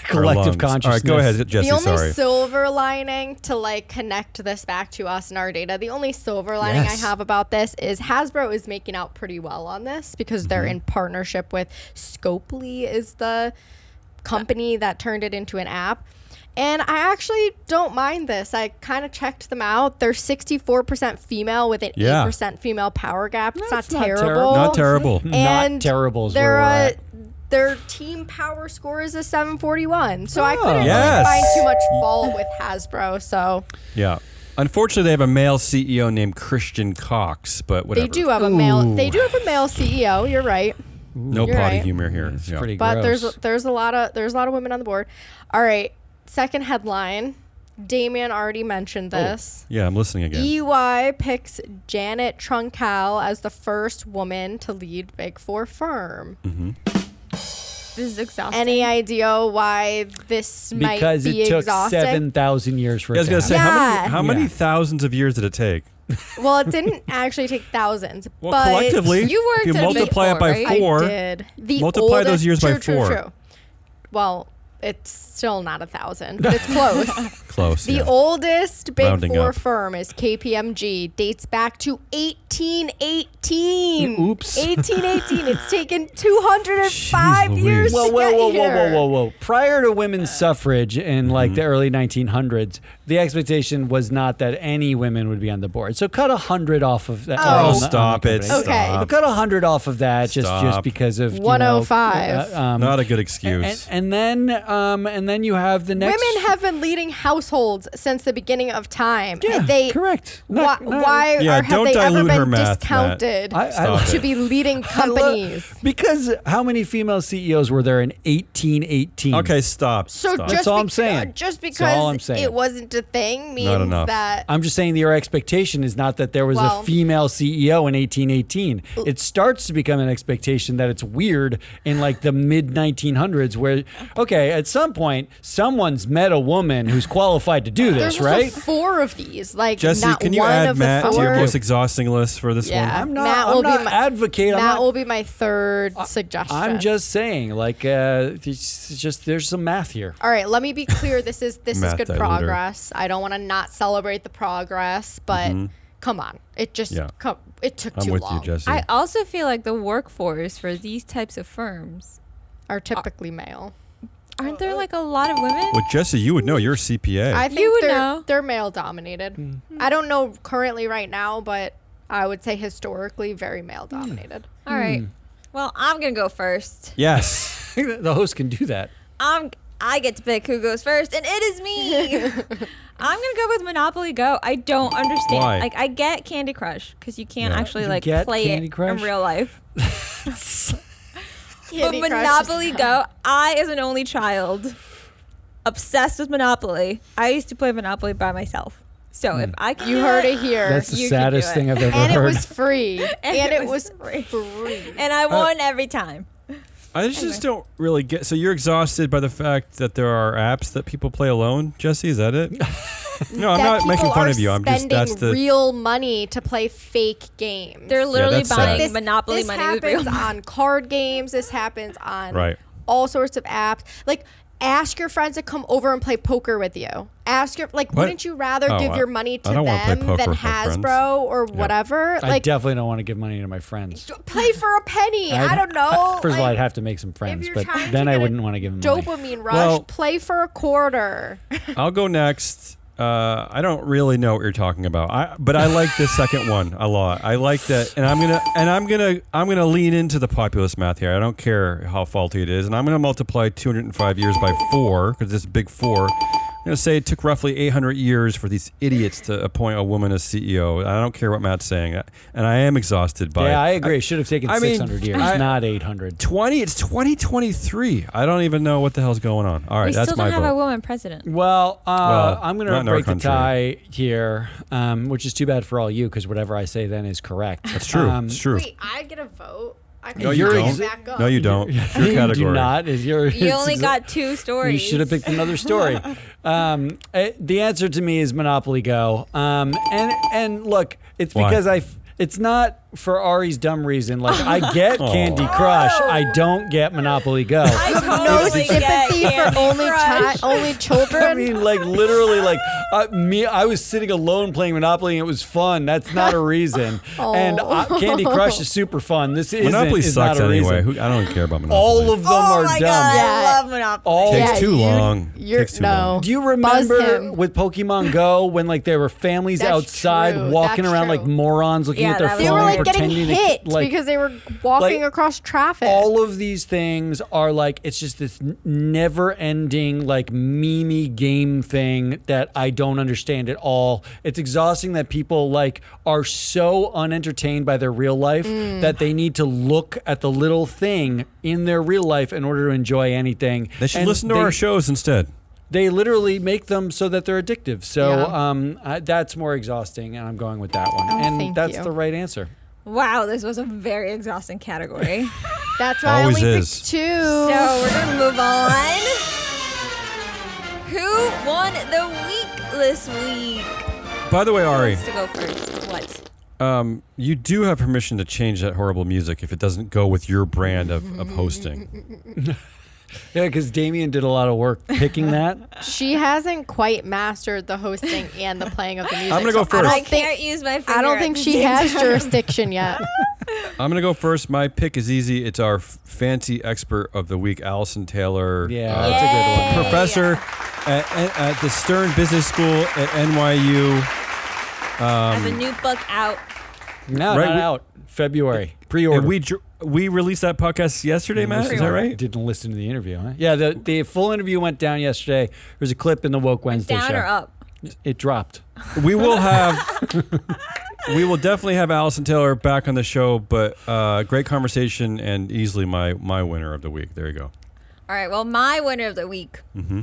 Collective lungs. All right, go consciousness. ahead, Jesse. The only Sorry. silver lining to like connect this back to us and our data, the only silver lining Yes. I have about this is Hasbro is making out pretty well on this because they're in partnership with Scopely is the company that turned it into an app. And I actually don't mind this. I kind of checked them out. They're 64% female with an Yeah. 8% female power gap. It's That's not not terrible. terrible. Not terrible. And Not terrible is where their, we're at. their team power score is a 741. So I couldn't Yes. really find too much fault with Hasbro. So Yeah. Unfortunately, they have a male CEO named Christian Cox, but whatever. they do have a male. They do have a male CEO. You're right. No You're potty right. humor here. It's Yeah. pretty But gross. there's a lot of women on the board. All right. Second headline. Damien already mentioned this. Yeah, I'm listening again. EY picks Janet Trunkel as the first woman to lead Big Four firm. This is exhausting. Any idea why this because might be it took exhausting? 7,000 years for I it was to gonna say happen. how many Yeah. thousands of years did it take? Well, it didn't actually take thousands. Well, but collectively, You worked if you at Big multiply it Four, by right? I 4. did. The Multiply those oldest- years by true, 4. True. Well, it's still not 1,000, but it's close. Close. The yeah. oldest Big Rounding Four up. firm is KPMG. Dates back to 1818. Oops. 1818. It's taken 205 Jeez years Louise. to get here. Whoa. Prior to women's suffrage in like the early 1900s, the expectation was not that any women would be on the board. So cut 100 off of that. Oh, on the stop it. company. Okay. Stop. But cut 100 off of that just Stop. because of 105. Not a good excuse. and then you have the next. Women have been leading households since the beginning of time. Yeah, They, correct. Why Yeah, have don't they ever dilute her been math, discounted Matt. Stop to it. be leading companies? Because how many female CEOs were there in 1818? Okay, stop. So stop. just That's all I'm saying. Just That's all I'm because saying. it wasn't a thing means Not enough. that I'm just saying your expectation is not that there was Well- a female CEO in 1818. It starts to become an expectation that it's weird in like the mid 1900s where, okay, at some point, someone's met a woman who's qualified to do there's this, also right? 4 of these. Like Jesse, not can you one add of Matt the to 4. your most exhausting list for this Yeah. one? I'm not, Matt I'm will be not my- advocating. That will be my third suggestion. I'm just saying, like, it's just there's some math here. All right, let me be clear. This is Math good diluter. progress. I don't want to not celebrate the progress, but come on, it just Yeah. it took I'm too with long. you, Jesse. I also feel like the workforce for these types of firms, Are typically male. aren't there like a lot of women? Well, Jesse, you would know. You're a CPA. I You think would they're know. they're male dominated. I don't know currently right now, but I would say historically very male dominated. All right. Well, I'm gonna go first. yes. The host can do that. I get to pick who goes first, and it is me. I'm gonna go with Monopoly Go. I don't understand. Why? Like, I get Candy Crush because you can't Yeah. actually You like get play Candy it Crush? in real life. Candy But Crush Monopoly is- Go, I as an only child, obsessed with Monopoly. I used to play Monopoly by myself. So if I can, You do heard it here. That's the you can saddest do it. thing I've ever And it heard. was free. And it was free. free. and I won every time. I just don't really get. So you're exhausted by the fact that there are apps that people play alone, Jesse? Is that it? No, I'm That not making people fun are of you. I'm just spending that's the. real money to play fake games. They're literally that's sad. buying This- Monopoly this money with real happens money. on card games. This happens on Right. all sorts of apps. Like, ask your friends to come over and play poker with you. Ask your What? wouldn't you rather Oh, give I- your money to I don't wanna play them poker than with my friends. Hasbro or whatever? I Like, definitely don't want to give money to my friends. play for a penny. I don't know. First of all, Like, I'd have to make some friends, you're but trying to then I get a wouldn't want to give them money. dopamine rush. Well- Play for a quarter. I'll go next. I don't really know what you're talking about. But I like the second one a lot. I like that, and I'm gonna lean into the populist math here. I don't care how faulty it is, and I'm gonna multiply 205 years by 4 because it's a big 4. I'm gonna say it took roughly 800 years for these idiots to appoint a woman as CEO. I don't care what Matt's saying, and I am exhausted by. Yeah, I agree. It should have taken I mean, 600 years, I- not 800. 20. It's 2023. I don't even know what the hell's going on. All right, We that's still my don't have a vote. woman president. Well, Well, I'm going not to in our break the country. tie here, which is too bad for all you because whatever I say then is correct. That's true. It's true. Wait, I get a vote. I can No, you turn don't. it back up. No, you don't. It's your You category. do not. Is your, You it's only exa- got 2 stories. You should have picked another story. The answer to me is Monopoly Go. And look, it's Why? because it's not for Ari's dumb reason. Like I get Candy Crush, I don't get Monopoly Go. I No totally get sympathy for Candy only Crush. only children. I mean, like literally, like I was sitting alone playing Monopoly and it was fun. That's not a reason. And Candy Crush is super fun. This Monopoly is sucks not a anyway. reason. I don't care about Monopoly. All of them Oh are my dumb. god, Yeah. I love Monopoly. All Takes too long. You're, Takes too no. long. Do you Buzz remember him. with Pokemon Go when like there were families That's outside true. walking That's around true. like morons looking Yeah, at their that phone, was They were like getting pretending to, hit like, because they were walking like, across traffic. all of these things are like it's just this never-ending like meme game thing that I don't understand at all. It's exhausting that people like are so unentertained by their real life that they need to look at the little thing in their real life in order to enjoy anything. They should And listen to our shows instead. They literally make them so that they're addictive. So Yeah. that's more exhausting, and I'm going with that one. Oh, and thank that's you. the right answer. Wow, this was a very exhausting category. That's why Always I only is. picked 2. So we're gonna move on. Who won the week this week? By the way, Ari, Who wants to go first? What? you do have permission to change that horrible music if it doesn't go with your brand of hosting. Yeah, because Damien did a lot of work picking that. She hasn't quite mastered the hosting and the playing of the music. I'm gonna go so first. I can't use my finger. I don't at think the she same has time. jurisdiction yet. I'm going to go first. My pick is easy. It's our fancy expert of the week, Allison Taylor. Yeah, that's a good one. Professor at the Stern Business School at NYU. I have a new book out. No, Right, not we- out. February. And Pre-order. we released that podcast yesterday, Matt. Is that right? Didn't listen to the interview, huh? Yeah, the full interview went down yesterday. There's a clip in the Woke Wednesday Down show. or up? It dropped. We will definitely have Allison Taylor back on the show, but great conversation and easily my winner of the week. There you go. All right. Well, my winner of the week. Mm-hmm.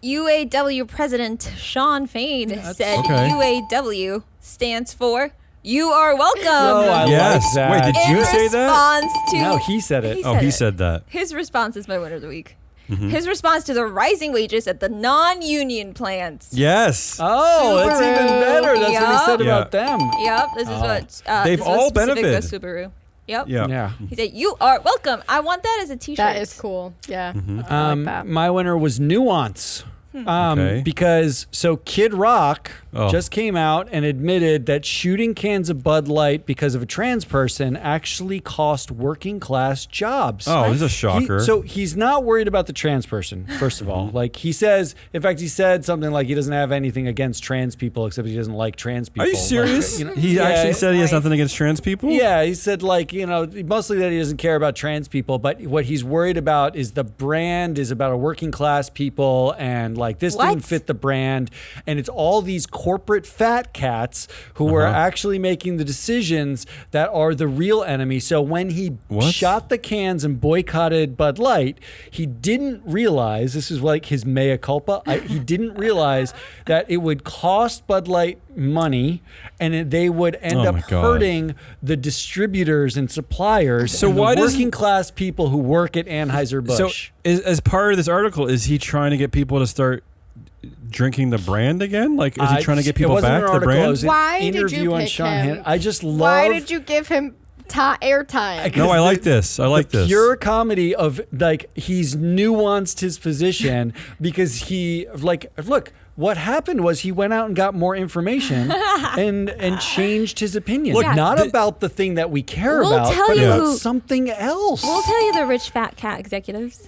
UAW President Sean Fain said okay. UAW stands for "You Are Welcome." Oh, I Yes. like that. Wait, did in you say that? response to No, he said it. He said that. His response is my winner of the week. Mm-hmm. His response to the rising wages at the non-union plants. Yes. Oh, that's even Subaru. better. That's what he said Yeah. about them. Yep, this is what They've this was all specific benefited. to Subaru. Yep. Yeah. Yeah. He said, "You are welcome." I want that as a T-shirt. That is cool. Yeah. Mm-hmm. I like that. My winner was Nuance. Okay. Because Kid Rock Oh. just came out and admitted that shooting cans of Bud Light because of a trans person actually cost working class jobs. Oh, this is a shocker. He's not worried about the trans person, first of all. Like he says, in fact, he said something like he doesn't have anything against trans people except he doesn't like trans people. Are you Like, serious? you know, He yeah, actually said he has nothing against trans people? Yeah, he said mostly that he doesn't care about trans people, but what he's worried about is the brand is about a working class people and like this What? didn't fit the brand, and it's all these corporate fat cats who are actually making the decisions that are the real enemy. So when he What? shot the cans and boycotted Bud Light, he didn't realize, this is like his mea culpa, he didn't realize that it would cost Bud Light money and they would end Oh up my God. hurting the distributors and suppliers. So and why the does- working class people who work at Anheuser-Busch. So, as part of this article, is he trying to get people to start drinking the brand again? Like, is he trying to get people it wasn't back an the article, it brand? was an Why did you interview on pick Sean him? Hannity. I just love Why did you give him airtime? No, I like this. I like the this. pure comedy of like he's nuanced his position because he look. What happened was he went out and got more information and changed his opinion. Look, not the- about the thing that we care We'll about, tell but you about who- something else. We'll tell you the rich fat cat executives.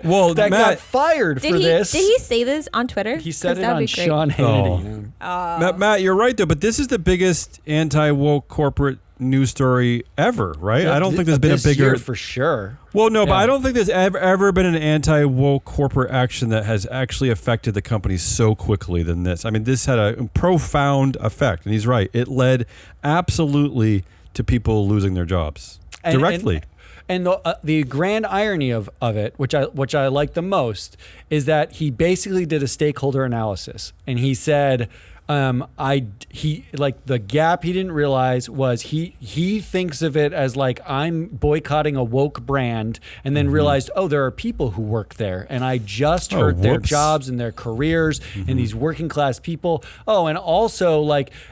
Well, that got Matt, fired Did for he? this. Did he say this on Twitter? He said 'Cause it that'd on be great. Sean Hannity. Matt, you're right though. But this is the biggest anti-woke corporate news story ever, right? I don't think there's been a This bigger. year for sure. Well, no, but Yeah. I don't think there's ever been an anti-woke corporate action that has actually affected the company so quickly than this. I mean, this had a profound effect, and he's right. It led absolutely to people losing their jobs directly. And the grand irony of it, which I like the most, is that he basically did a stakeholder analysis, and he said, the gap he didn't realize was he thinks of it as like I'm boycotting a woke brand, and then realized, oh, there are people who work there, and I just hurt their whoops. jobs and their careers and these working class people. Oh, and also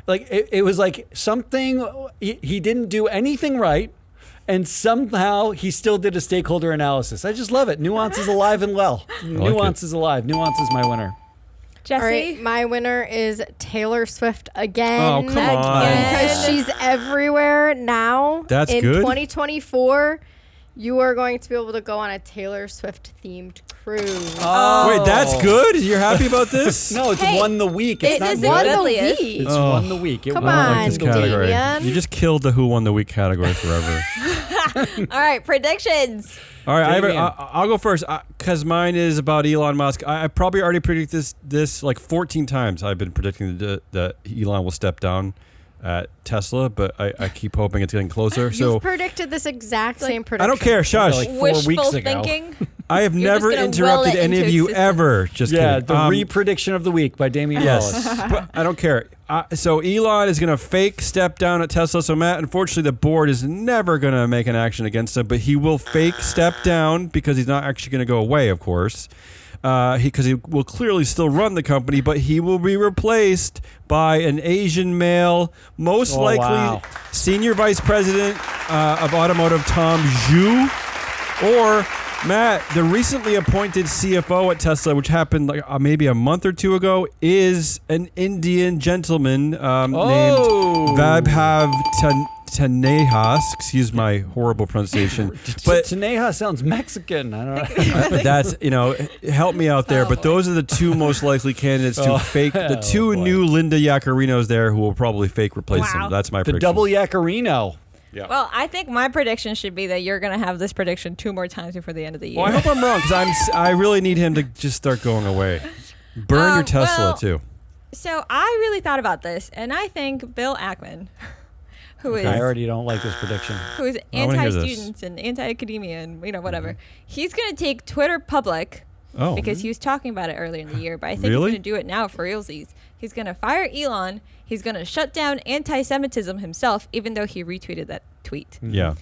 it was like something he didn't do anything right. And somehow he still did a stakeholder analysis. I just love it. Nuance is alive and well. Nuance is alive. Nuance is my winner. Jesse. All right, my winner is Taylor Swift again. Oh, come on. Because she's everywhere now. That's in good. 2024, you are going to be able to go on a Taylor Swift themed cruise. Wait, that's good? You're happy about this? No, it's Hey, won the week. It's it not is good. Won the Deadliest. week. It's won the week. It Come won I don't on, like this the week. category. Damien. You just killed the Who Won the Week category forever. All right, predictions. All right, Damien. I'll go first because mine is about Elon Musk. I probably already predicted this like 14 times. I've been predicting that Elon will step down at Tesla, but I keep hoping it's getting closer. So You've predicted this exact same prediction. I don't care. Shush. Like 4 Wishful weeks ago. thinking. I have You're never just gonna will interrupted it any into of you existence. ever. Just Yeah, kidding. the re-prediction of the week by Damien Yes, Wallace. but I don't care. So Elon is going to fake step down at Tesla. So Matt, unfortunately, the board is never going to make an action against him, but he will fake step down because he's not actually going to go away, of course. Because he will clearly still run the company, but he will be replaced by an Asian male, most likely wow. senior vice president of automotive Tom Zhu, or Matt, the recently appointed CFO at Tesla, which happened like maybe a month or two ago, is an Indian gentleman named Vabhav Tanehas. Excuse my horrible pronunciation. But Taneja sounds Mexican. I don't know. that's, help me out there. But those are the two most likely candidates to fake. The two new Linda Yaccarinos there who will probably fake replace him. That's my The prediction. double Yaccarino. Yeah. Well, I think my prediction should be that you're going to have this prediction 2 more times before the end of the year. Well, I hope I'm wrong because I really need him to just start going away. Burn your Tesla too. So I really thought about this, and I think Bill Ackman, who is I already don't like this prediction. who is I wanna hear this. anti-students and anti-academia and whatever, he's going to take Twitter public because he was talking about it earlier in the year, but I think Really? he's going to do it now for realsies. He's going to fire Elon. He's going to shut down anti-Semitism himself, even though he retweeted that tweet. Yeah.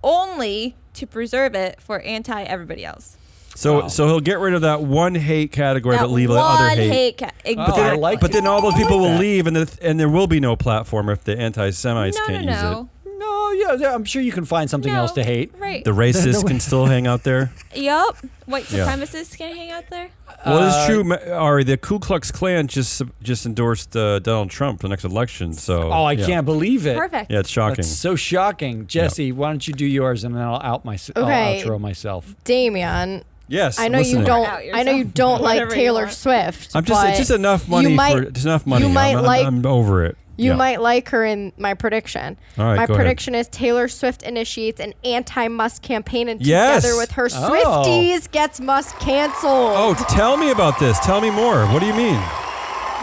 Only to preserve it for anti-everybody else. So he'll get rid of that one hate category, but leave the other hate. Exactly. I like But it. then all those people will leave, and there will be no platform if the anti-Semites can't use it. No, yeah, I'm sure you can find something else to hate. Right. The racists can still hang out there. Yup. White Yeah. supremacists can hang out there. Well, it's true, Ari. The Ku Klux Klan just endorsed Donald Trump for the next election. So I can't believe it. Perfect. Yeah, it's shocking. That's so shocking. Jesse, why don't you do yours and then I'll I'll outro myself. Damien, Yes, I know listening. you don't. Out I know you yourself. don't like Whatever you Taylor want. Swift. I'm just. It's just enough money it's enough money. You might I'm over it. You Yeah. might like her in my prediction. All right, my go ahead. prediction is Taylor Swift initiates an anti-Musk campaign and Yes. together with her Oh. Swifties gets Musk canceled. Oh, tell me about this. Tell me more. What do you mean?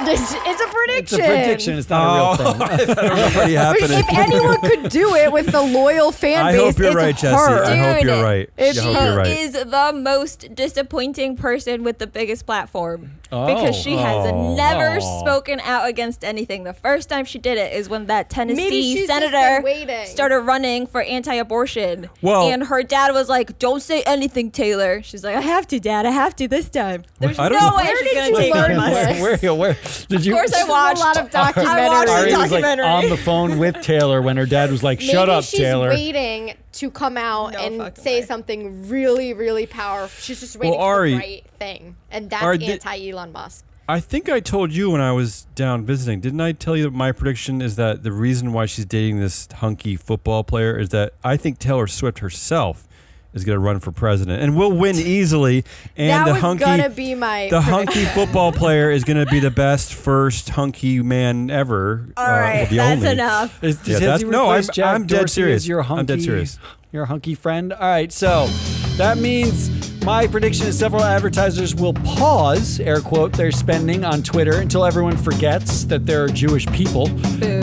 It's a prediction. It's a prediction. It's not a real thing. Already happening. If anyone could do it with the loyal fan I base, hope you're it's right, Jesse. her. I hope Dude, you're right. it's I hope her. you're right. Is the most disappointing person with the biggest platform because she has never spoken out against anything. The first time she did it is when that Maybe Tennessee she's just senator been waiting. started running for anti-abortion. Well- and her dad was like, "Don't say anything, Taylor." She's like, "I have to, Dad. I have to this time." There's I no don't know. way Where she's did gonna you take learn on this? Musk. Where did you? Of course, I This is watched a lot of I watched documentaries. Ari was like documentary. on the phone with Taylor when her dad was like, "Shut Maybe up, she's Taylor." waiting to come out No and fucking say way. something really, really powerful. She's just waiting for Ari- the right thing, and that's Ari, anti-Elon Musk. I think I told you when I was down visiting. Didn't I tell you that my prediction is that the reason why she's dating this hunky football player is that I think Taylor Swift herself is going to run for president and will win easily. And That the was hunky, gonna be my the prediction. hunky football player is going to be the best first hunky man ever. All right, the that's only. enough. Does Yeah, Jesse that's- no, replace I'm- Jack I'm dead Dorsey serious. as your hunky, I'm dead serious. Your hunky friend. All right, so that means my prediction is several advertisers will pause, air quote, their spending on Twitter until everyone forgets that there are Jewish people.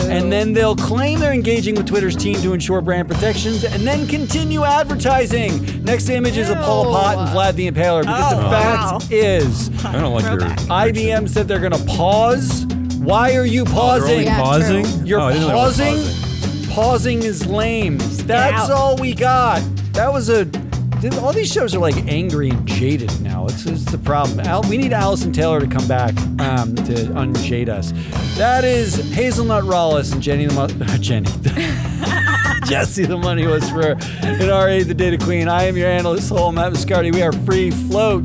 And then they'll claim they're engaging with Twitter's team to ensure brand protections and then continue advertising. Next image is of Paul Pot and Vlad the Impaler because the fact is I don't like your IBM said they're going to pause. Why are you They're pausing? only Yeah, pausing. true. You're Oh, I didn't know they were pausing? pausing. Pausing is lame. That's out. all we got. That was all these shows are like angry and jaded now. It's the problem. We need Allison Taylor to come back to unjade us. That is Hazelnut Rawless and Jesse the Money Whisperer and Ari the Data Queen. I am your analyst, Matt Viscardi. We are free float.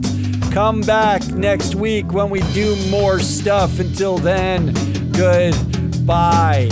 Come back next week when we do more stuff. Until then, goodbye.